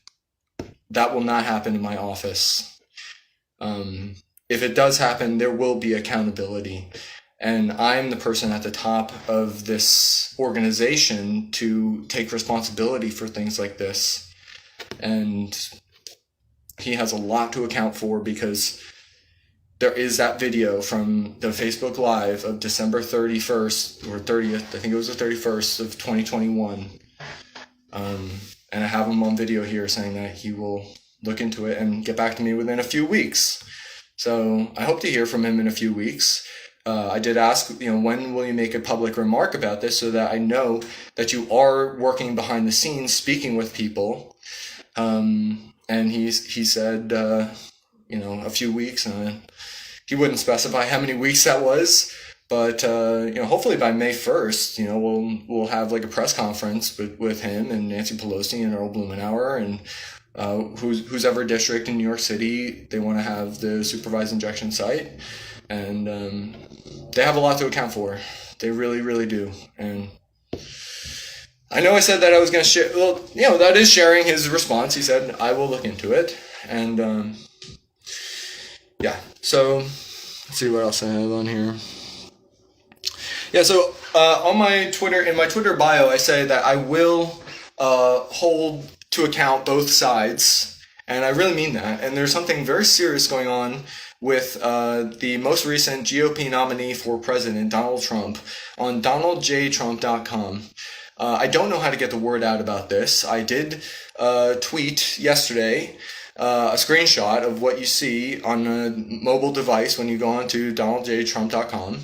that will not happen in my office. If it does happen, there will be accountability. And I'm the person at the top of this organization to take responsibility for things like this. And he has a lot to account for, because there is that video from the Facebook Live of December 31st or 30th, I think it was the 31st of 2021. And I have him on video here saying that he will look into it and get back to me within a few weeks. So I hope to hear from him in a few weeks. I did ask, when will you make a public remark about this, so that I know that you are working behind the scenes, speaking with people. And he said, a few weeks. He wouldn't specify how many weeks that was, but hopefully by May 1st, we'll have like a press conference with him and Nancy Pelosi and Earl Blumenauer and whose ever district in New York City they want to have the supervised injection site, and they have a lot to account for. They really, really do. And I know I said that I was going to share. Well, that is sharing his response. He said I will look into it, and yeah. So let's see what else I have on here. Yeah. So on my Twitter, in my Twitter bio, I say that I will hold to account both sides, and I really mean that. And there's something very serious going on with the most recent GOP nominee for president, Donald Trump, on donaldjtrump.com. I don't know how to get the word out about this. I did tweet yesterday a screenshot of what you see on a mobile device when you go on to donaldjtrump.com,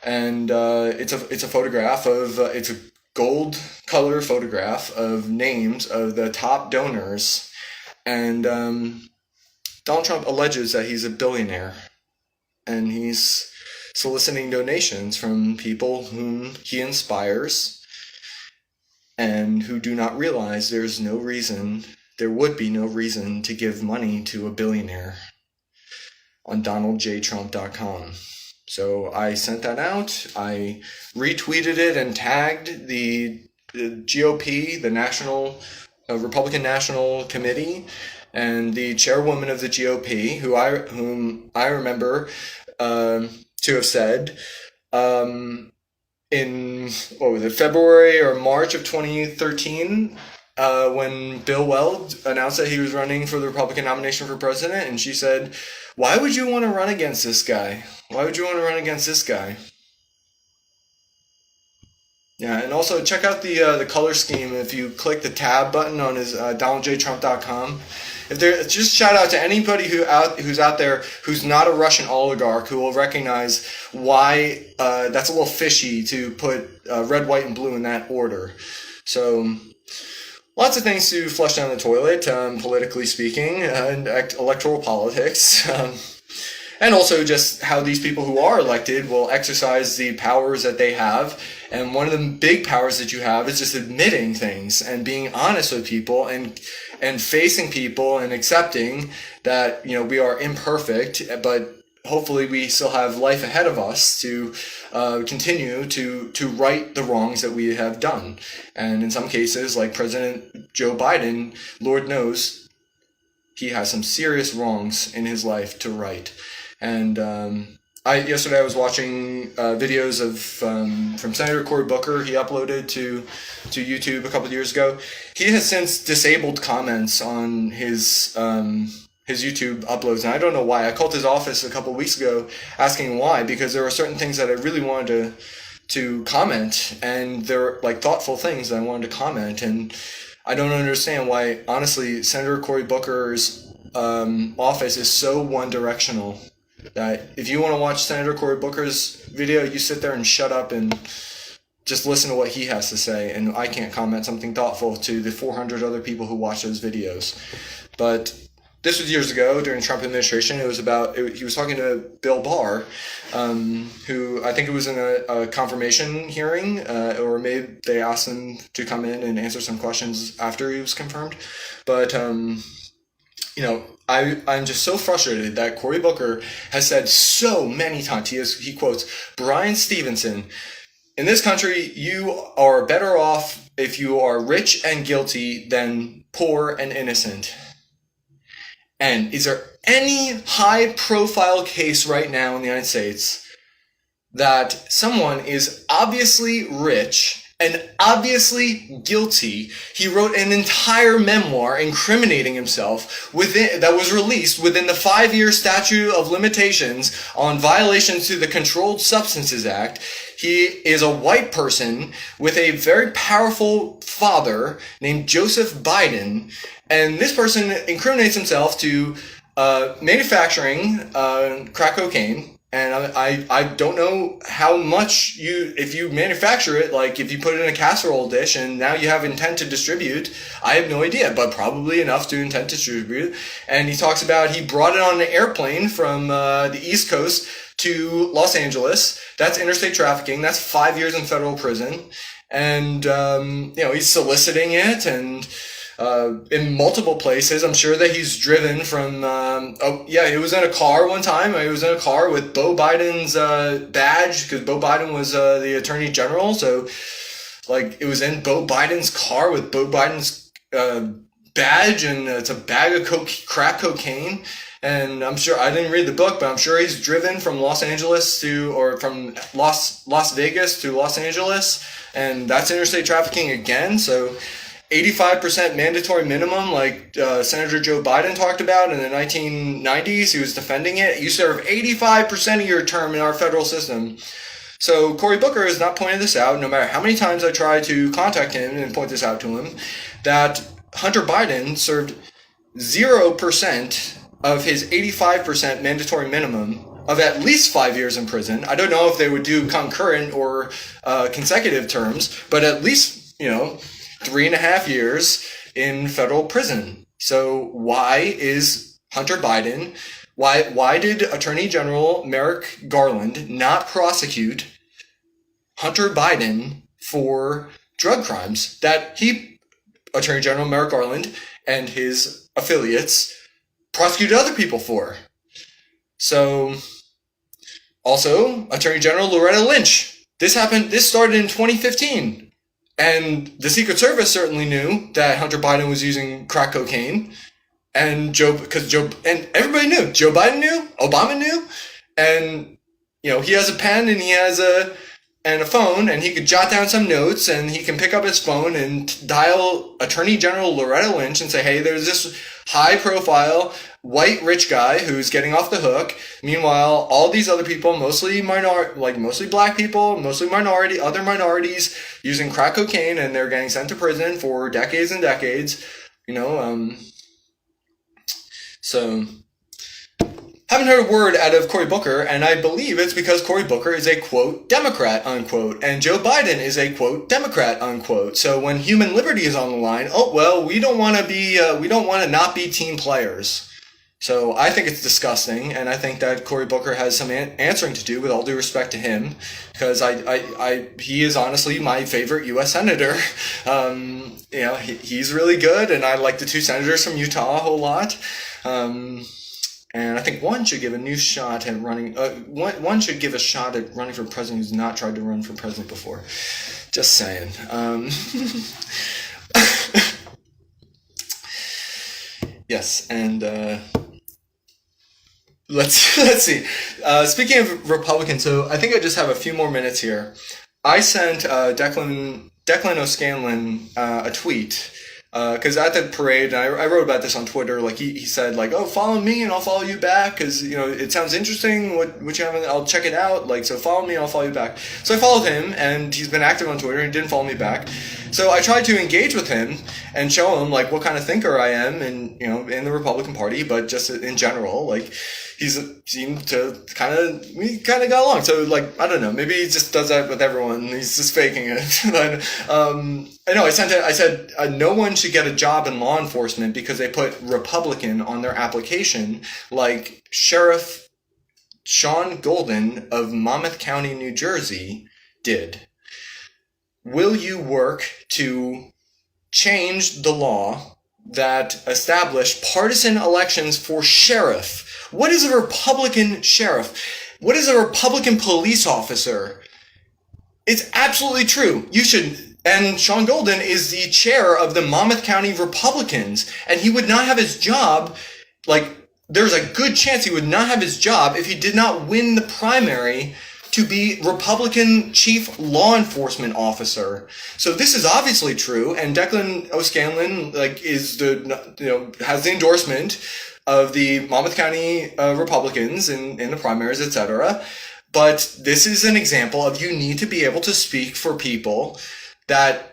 and it's a photograph of it's a gold color photograph of names of the top donors, and Donald Trump alleges that he's a billionaire, and he's soliciting donations from people whom he inspires and who do not realize there would be no reason to give money to a billionaire on donaldjtrump.com. So I sent that out. I retweeted it and tagged the GOP, the Republican National Committee, and the chairwoman of the GOP, whom I remember to have said in February or March of 2013, when Bill Weld announced that he was running for the Republican nomination for president, and she said, "Why would you want to run against this guy? Why would you want to run against this guy?" Yeah, and also check out the color scheme if you click the tab button on his donaldjtrump.com. Just shout out to anybody who's out there who's not a Russian oligarch, who will recognize why that's a little fishy to put red, white, and blue in that order. So lots of things to flush down the toilet, politically speaking, and electoral politics. And also just how these people who are elected will exercise the powers that they have. And one of the big powers that you have is just admitting things and being honest with people and facing people and accepting that, we are imperfect, but hopefully we still have life ahead of us to continue to right the wrongs that we have done. And in some cases, like President Joe Biden, Lord knows he has some serious wrongs in his life to right. And yesterday I was watching videos of from Senator Cory Booker. He uploaded to YouTube a couple of years ago. He has since disabled comments on his YouTube uploads, and I don't know why. I called his office a couple of weeks ago asking why, because there were certain things that I really wanted to comment, and they're like thoughtful things that I wanted to comment, and I don't understand why. Honestly, Senator Cory Booker's office is so one-directional that if you want to watch Senator Cory Booker's video, you sit there and shut up and just listen to what he has to say, and I can't comment something thoughtful to the 400 other people who watch those videos. But this was years ago during the Trump administration. He was talking to Bill Barr, who I think it was in a confirmation hearing, or maybe they asked him to come in and answer some questions after he was confirmed. But I'm just so frustrated that Cory Booker has said so many times. He quotes Brian Stevenson, "In this country, you are better off if you are rich and guilty than poor and innocent." And is there any high-profile case right now in the United States that someone is obviously rich and obviously guilty. He wrote an entire memoir incriminating himself that was released within the 5-year statute of limitations on violations to the Controlled Substances Act. He is a white person with a very powerful father named Joseph Biden, and this person incriminates himself to manufacturing crack cocaine. And I don't know how much if you manufacture it, like if you put it in a casserole dish and now you have intent to distribute, I have no idea, but probably enough to intent to distribute. And he talks about he brought it on an airplane from the East Coast to Los Angeles. That's interstate trafficking. That's 5 years in federal prison. And, he's soliciting it and in multiple places. I'm sure that he's driven from, he was in a car one time. He was in a car with Beau Biden's badge, because Beau Biden was the Attorney General. So, it was in Beau Biden's car with Beau Biden's badge, and it's a bag of crack cocaine. And I'm sure, I didn't read the book, but I'm sure he's driven from from Las Vegas to Los Angeles, and that's interstate trafficking again. So 85% mandatory minimum, like Senator Joe Biden talked about in the 1990s. He was defending it. You serve 85% of your term in our federal system. So Cory Booker has not pointed this out, no matter how many times I try to contact him and point this out to him, that Hunter Biden served 0% of his 85% mandatory minimum of at least 5 years in prison. I don't know if they would do concurrent or consecutive terms, but at least, 3.5 years in federal prison. So why is Hunter Biden, why did Attorney General Merrick Garland not prosecute Hunter Biden for drug crimes that Attorney General Merrick Garland and his affiliates prosecuted other people for? So, also, Attorney General Loretta Lynch. This started in 2015. And the Secret Service certainly knew that Hunter Biden was using crack cocaine, and everybody knew. Joe Biden knew, Obama knew, and he has a pen and he has a phone, and he could jot down some notes, and he can pick up his phone and dial Attorney General Loretta Lynch and say, hey, there's this high-profile white rich guy who's getting off the hook. Meanwhile, all these other people, mostly black people, mostly other minorities, using crack cocaine, and they're getting sent to prison for decades and decades. So haven't heard a word out of Cory Booker, and I believe it's because Cory Booker is a, quote, Democrat, unquote, and Joe Biden is a, quote, Democrat, unquote. So when human liberty is on the line, we don't want to not be team players. So I think it's disgusting, and I think that Cory Booker has some answering to do, with all due respect to him, because he is honestly my favorite U.S. senator. He's really good, and I like the two senators from Utah a whole lot. And I think one should give a new shot at running. One should give a shot at running for president who's not tried to run for president before. Just saying. Yes, and let's see. Speaking of Republicans, so I think I just have a few more minutes here. I sent Declan O'Scanlan a tweet. Because at the parade, and I wrote about this on Twitter, he said, follow me and I'll follow you back, because, it sounds interesting, what you have, I'll check it out, so follow me and I'll follow you back. So I followed him, and he's been active on Twitter, and he didn't follow me back. So I tried to engage with him and show him, what kind of thinker I am in the Republican Party, but just in general, he seemed to we kind of got along. So, I don't know, maybe he just does that with everyone, he's just faking it. But, I said, no one should get a job in law enforcement because they put Republican on their application, like Sheriff Sean Golden of Monmouth County, New Jersey did. Will you work to change the law that established partisan elections for sheriff? What is a Republican sheriff? What is a Republican police officer? It's absolutely true. You should. And Sean Golden is the chair of the Monmouth County Republicans, and he would not have his job, there's a good chance he would not have his job if he did not win the primary to be Republican chief law enforcement officer. So this is obviously true, and Declan O'Scanlan has the endorsement of the Monmouth County Republicans in the primaries, etc. But this is an example of you need to be able to speak for people that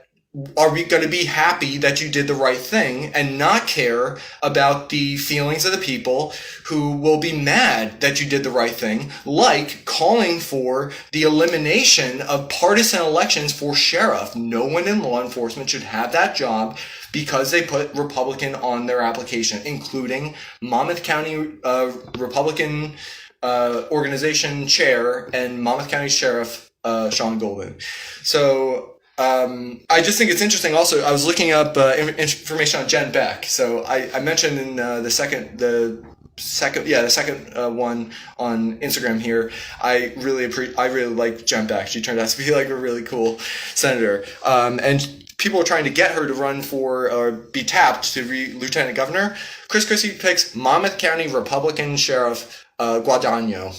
are we going to be happy that you did the right thing and not care about the feelings of the people who will be mad that you did the right thing, like calling for the elimination of partisan elections for sheriff. No one in law enforcement should have that job because they put Republican on their application, including Monmouth County Republican organization chair and Monmouth County Sheriff Sean Golden. So I just think it's interesting. Also, I was looking up information on Jen Beck. So I mentioned in the second one on Instagram here. I really like Jen Beck. She turned out to be like a really cool senator. And people are trying to get her to run for or be tapped to be lieutenant governor. Chris Christie picks Monmouth County Republican Sheriff Guadagno.